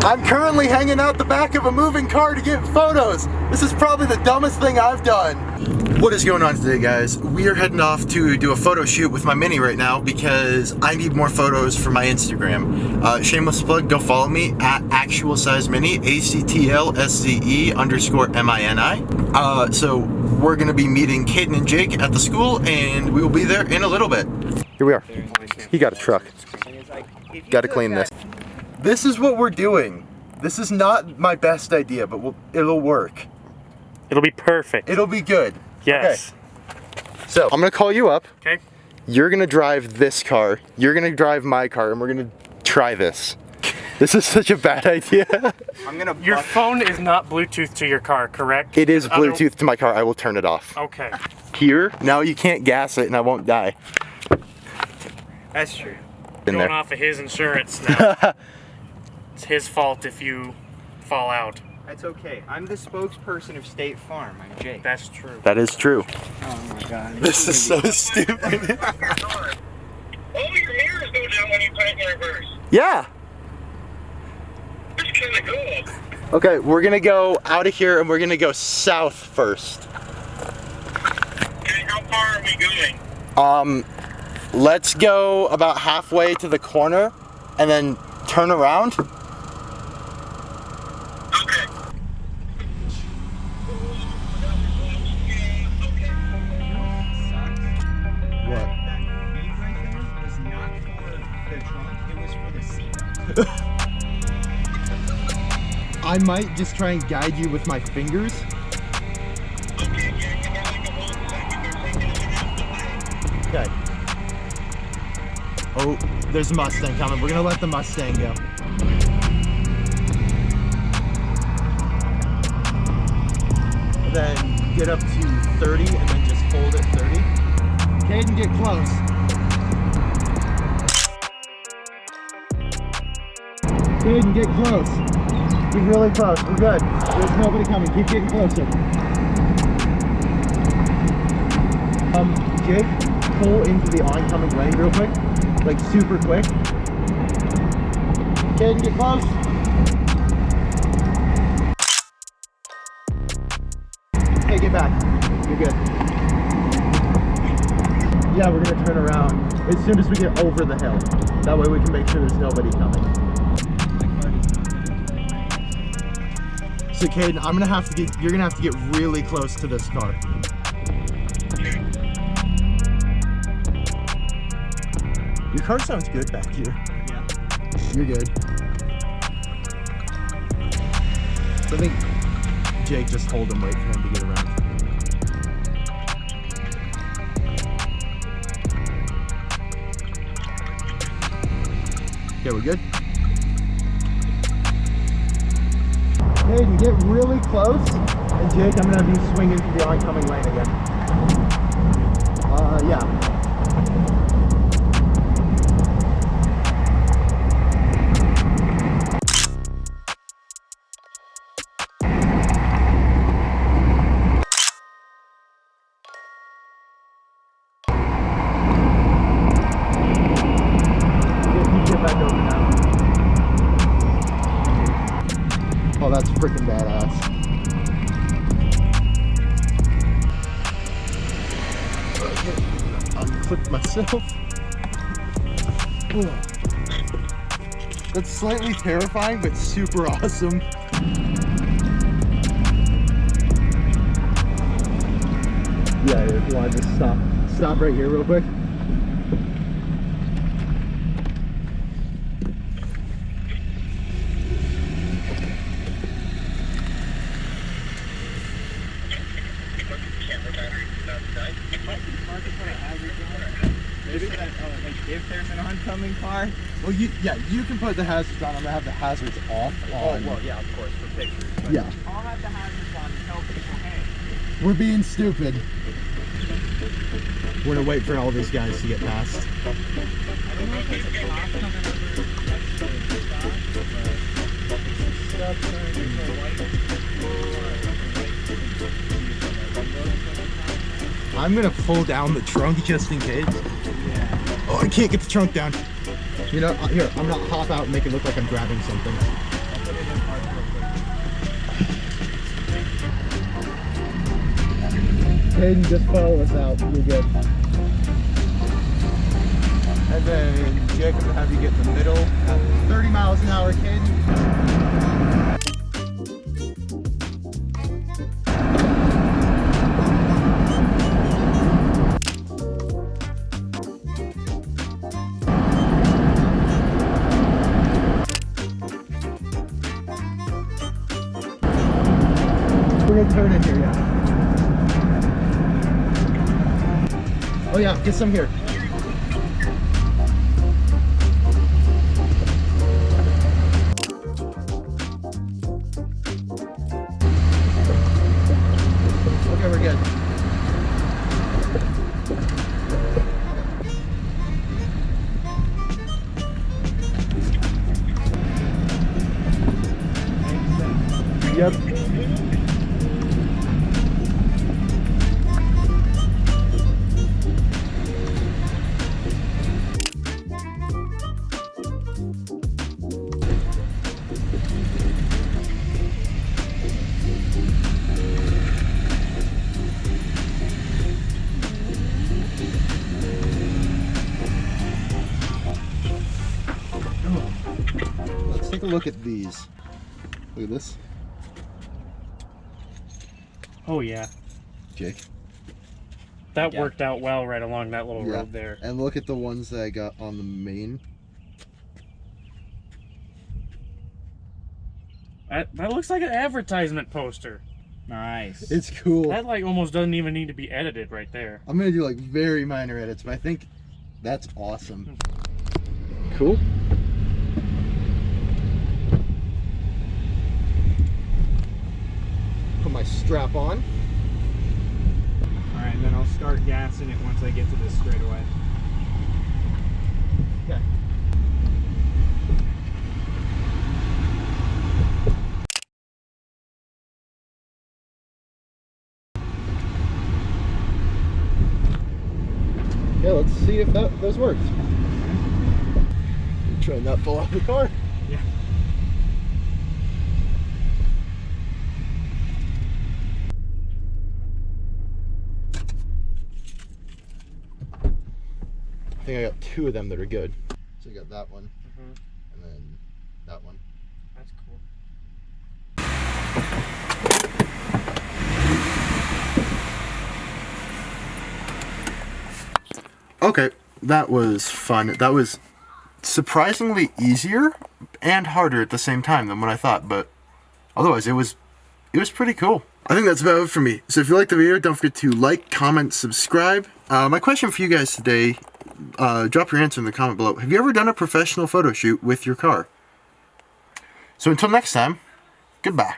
I'm currently hanging out the back of a moving car to get photos. This is probably the dumbest thing I've done. What is going on today, guys? We are heading off to do a photo shoot with my Mini right now because I need more photos for my Instagram. Shameless plug, go follow me at ActualSizeMini, ACTLSZE_MINI. So we're gonna be meeting Caden and Jake at the school, and we will be there in a little bit. Here we are. He got a truck. Gotta clean this. This is what we're doing. This is not my best idea, but it'll work. It'll be perfect. It'll be good. Yes. Okay. So, I'm gonna call you up. Okay. You're gonna drive this car. You're gonna drive my car, and we're gonna try this. This is such a bad idea. Your phone is not Bluetooth to your car, correct? It is Bluetooth to my car. I will turn it off. Okay. Here, now you can't gas it and I won't die. That's true. Going there. Off of his insurance now. It's his fault if you fall out. That's okay. I'm the spokesperson of State Farm. I'm Jake. That's true. That is true. Oh my god. This is so stupid. Oh, your mirrors go down when you put it in reverse. Yeah. That's kind of cool. Okay, we're gonna go out of here and we're gonna go south first. Okay, how far are we going? Let's go about halfway to the corner and then turn around. Okay. What? Was not for the trunk, it was for the seat. I might just try and guide you with my fingers. Okay, yeah, give me like a 1 second. They're taking it out the way. Okay. Oh, there's a Mustang coming. We're gonna let the Mustang go. And then get up to 30 and then just hold at 30. Caden, get close. Caden, get close. Get really close. We're good. There's nobody coming. Keep getting closer. Jake, pull into the oncoming lane real quick. Like super quick. Caden, get close. Hey, get back. You're good. Yeah, we're gonna turn around as soon as we get over the hill. That way we can make sure there's nobody coming. So Caden, you're gonna have to get really close to this car. Your car sounds good back here. Yeah. You're good. So I think Jake, just hold him, wait for him to get around. Okay, we're good? Caden, get really close. And Jake, I'm gonna have you swing into the oncoming lane again. Yeah. Oh, that's freaking badass. Okay, unclip myself. Ooh. That's slightly terrifying, but super awesome. Yeah, if you want to just stop right here real quick. Maybe that, if there's an oncoming car. Well, you can put the hazards on. I'm gonna have the hazards off. Oh, well, yeah, of course, for pictures. But Yeah. I'll have the hazards on and tell people, hey. We're being stupid. We're gonna wait for all these guys to get past. I don't know if there's a cop coming over next to the stop, but I'm gonna pull down the trunk just in case. yeah. Oh, I can't get the trunk down. You know, here, I'm gonna hop out and make it look like I'm grabbing something. put it in park real quick. Hayden, just follow us out. You're good. And then Jake, I'm gonna have you get in the middle at 30 miles an hour, Hayden. We're gonna turn in here, yeah. Oh yeah, get some here. Okay, we're good. Yep. Let's take a look at these. Look at this, Oh yeah, Jake. that Yeah. worked out well right along that little road there. And look at the ones that I got on the main. That looks like an advertisement poster. Nice. It's cool. That like almost doesn't even need to be edited right there. I'm gonna do like very minor edits, but I think that's awesome. Cool. Put my strap on. Alright, then I'll start gassing it once I get to this straightaway. Okay. Yeah, let's see if those worked. Try not to fall off the car. Yeah. I think I got two of them that are good. So I got that one, and then that one. That's cool. Okay, that was fun. That was surprisingly easier and harder at the same time than what I thought, but otherwise it was pretty cool. I think that's about it for me. So if you liked the video, don't forget to like, comment, subscribe. My question for you guys today, drop your answer in the comment below. Have you ever done a professional photo shoot with your car? So until next time, goodbye.